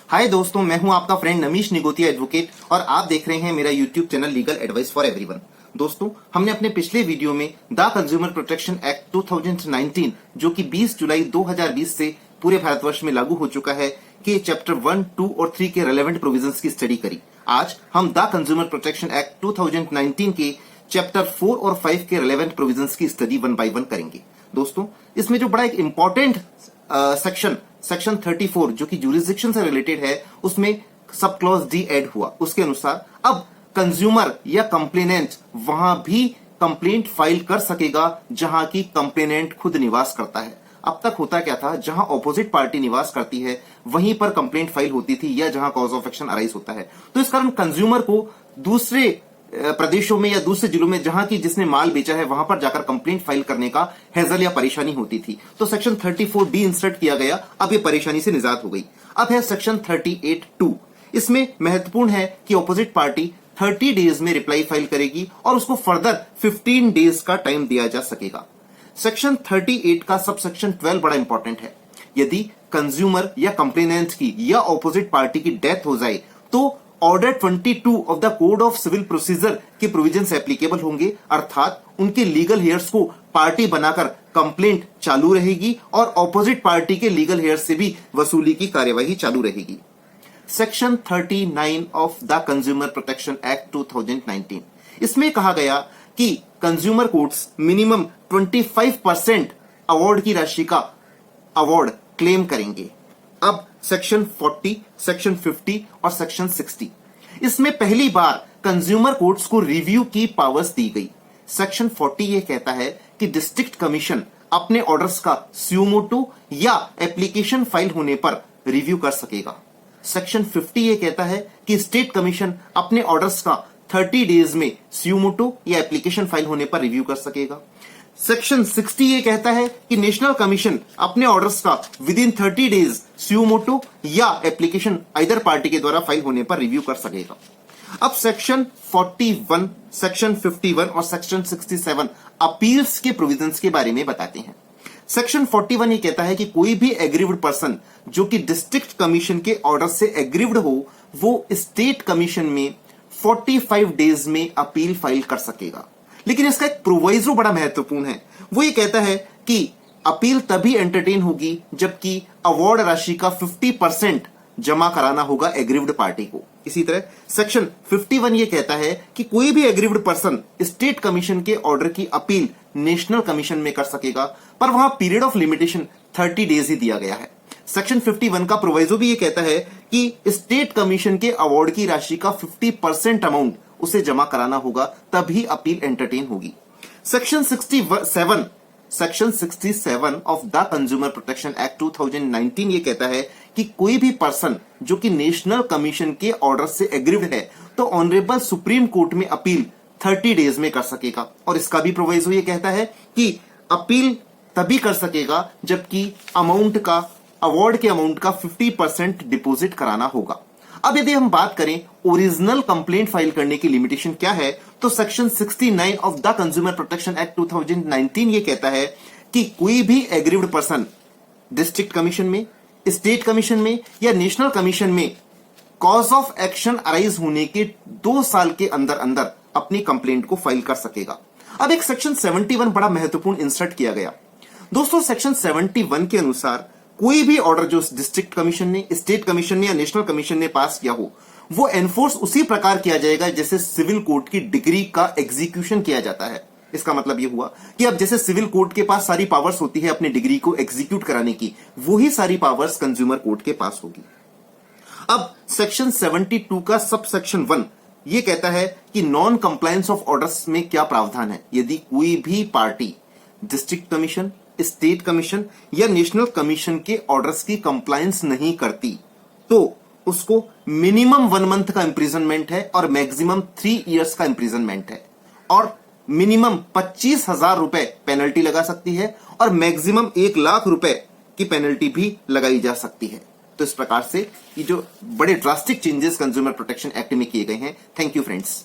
हाय दोस्तों, मैं हूं आपका फ्रेंड नमीश निगोतिया एडवोकेट और आप देख रहे हैं मेरा YouTube channel legal advice for everyone. दोस्तों, हमने अपने पिछले वीडियो में द कंज्यूमर प्रोटेक्शन एक्ट 2019 जो कि 20 जुलाई 2020 से पूरे भारतवर्ष में लागू हो चुका है के चैप्टर 1, 2 और 3 के रेलेवेंट प्रोविजंस की स्टडी करी। आज हम द कंज्यूमर प्रोटेक्शन एक्ट 2019 के चैप्टर 4 और 5 के रेलेवेंट प्रोविजंस की स्टडी 1 बाय 1 करेंगे। दोस्तों, इसमें जो बड़ा एक इंपॉर्टेंट सेक्शन 34 जो कि ज्यूरिसडिक्शन से रिलेटेड है, उसमें सब क्लॉज डी ऐड हुआ। उसके अनुसार अब कंज्यूमर या कंप्लेनेंट वहां भी कंप्लेंट फाइल कर सकेगा जहां की कंप्लेनेंट खुद निवास करता है। अब तक होता क्या था, जहां ऑपोजिट पार्टी निवास करती है वहीं पर कंप्लेंट फाइल होती थी या जहां कॉज ऑफ एक्शन अराइज होता है। तो इस कारण कंज्यूमर को दूसरे प्रदेशों में या दूसरे जिलों में जहां की जिसने माल बेचा है वहां पर जाकर कंप्लेंट फाइल करने का हैजल या परेशानी होती थी। तो सेक्शन 34D इंसर्ट किया गया। अब ये परेशानी से निजात हो गई। अब है सेक्शन 38(2). इसमें महत्वपूर्ण है कि ऑपोजिट पार्टी 30 डेज में रिप्लाई फाइल करेगी और उसको फर्दर 15 डेज का टाइम दिया जा सकेगा। सेक्शन 38 का सब सेक्शन 12 बड़ा इंपॉर्टेंट है। यदि कंज्यूमर या कंप्लेनेंट की या ऑपोजिट पार्टी की डेथ हो जाए तो order 22 of the code of civil procedure के प्रोविजंस एप्लीकेबल होंगे, अर्थात उनके लीगल हेयर्स को पार्टी बनाकर कंप्लेंट चालू रहेगी और ऑपोजिट पार्टी के लीगल हेयर्स से भी वसूली की कार्यवाही चालू रहेगी। Section 39 of the consumer protection act 2019, इसमें कहा गया कि कंज्यूमर कोर्ट्स मिनिमम 25% अवार्ड की राशि का अवार्ड क्लेम करेंगे। अब सेक्शन 40, सेक्शन 50 और सेक्शन 60, इसमें पहली बार कंज्यूमर कोर्ट्स को रिव्यू की पावर्स दी गई। सेक्शन 40 यह कहता है कि डिस्ट्रिक्ट कमीशन अपने ऑर्डर्स का स्यूमोटो या एप्लीकेशन फाइल होने पर रिव्यू कर सकेगा। सेक्शन 50 यह कहता है कि स्टेट कमीशन अपने ऑर्डर्स का 30 डेज में स्यूमोटो या एप्लीकेशन फाइल होने पर रिव्यू कर सकेगा। सेक्शन 60 ये कहता है कि नेशनल कमीशन अपने ऑर्डर्स का विद इन 30 डेज स्यूमोटो या एप्लीकेशन आइदर पार्टी के द्वारा फाइल होने पर रिव्यू कर सकेगा। अब सेक्शन 41, सेक्शन 51 और सेक्शन 67 अपील्स के प्रोविजंस के बारे में बताते हैं। सेक्शन 41 ये कहता है कि कोई भी एग्रीव्ड पर्सन जो कि डिस्ट्रिक्ट कमीशन के ऑर्डर से एग्रीव्ड हो, वो स्टेट कमीशन में 45 डेज में अपील फाइल कर सकेगा। लेकिन इसका एक प्रोवाइजो बड़ा महत्वपूर्ण है। वो ये कहता है कि अपील तभी एंटरटेन होगी जबकि अवार्ड राशि का 50% जमा कराना होगा एग्रीव्ड पार्टी को। इसी तरह सेक्शन 51 ये कहता है कि कोई भी एग्रीव्ड पर्सन स्टेट कमीशन के ऑर्डर की अपील नेशनल कमीशन में कर सकेगा, पर वहां पीरियड ऑफ लिमिटेशन 30 डेज ही दिया गया है। सेक्शन 51 का प्रोवाइजो भी ये कहता है कि स्टेट कमीशन के अवार्ड की राशि का 50% अमाउंट उसे जमा कराना होगा, तभी अपील एंटरटेन होगी। Section 67 of the consumer protection act 2019 ये कहता है कि कोई भी पर्सन जो कि नेशनल कमीशन के ऑर्डर से एग्रीव्ड है तो ऑनरेबल सुप्रीम कोर्ट में अपील 30 डेज में कर सकेगा। और इसका भी प्रोवाइजो ये कहता है कि अपील तभी कर सकेगा जबकि अवार्ड के अमाउंट का 50% डिपॉजिट कराना होगा। अब यदि हम बात करें ओरिजिनल कंप्लेंट फाइल करने की लिमिटेशन क्या है, तो section 69 of the consumer protection act 2019 ये कहता है कि कोई भी एग्रीव्ड पर्सन डिस्ट्रिक्ट कमीशन में, स्टेट कमीशन में या नेशनल कमीशन में कॉज ऑफ एक्शन अराइज होने के 2 साल के अंदर अंदर अपनी कंप्लेंट को फाइल कर सकेगा। अब एक सेक्शन 71 बड़ा महत्वपूर्ण इंसर्ट किया गया। दोस्तों, सेक्शन 71 के अनुसार कोई भी ऑर्डर जो डिस्ट्रिक्ट कमीशन ने, स्टेट कमीशन ने या नेशनल कमीशन ने पास किया हो, वो एनफोर्स उसी प्रकार किया जाएगा जैसे सिविल कोर्ट की डिग्री का एग्जीक्यूशन किया जाता है। इसका मतलब यह हुआ कि अब जैसे सिविल कोर्ट के पास सारी पावर्स होती है अपनी डिग्री को एग्जीक्यूट कराने की, वही सारी पावर्स कंज्यूमर कोर्ट के पास होगी। अब सेक्शन 72 का सब सेक्शन 1 ये कहता है कि नॉन कंप्लायंस ऑफ ऑर्डर्स में क्या प्रावधान है। यदि कोई भी party district commission, state commission या नेशनल कमीशन के ऑर्डर्स की कंप्लायंस नहीं करती तो उसको मिनिमम 1 मंथ का इंप्रिजनमेंट है और मैक्सिमम 3 इयर्स का इंप्रिजनमेंट है और मिनिमम 25,000 रुपए पेनल्टी लगा सकती है और मैक्सिमम 1 लाख रुपए की पेनल्टी भी लगाई जा सकती है। तो इस प्रकार से ये जो बड़े drastic changes consumer protection act में किए गए हैं। Thank you friends.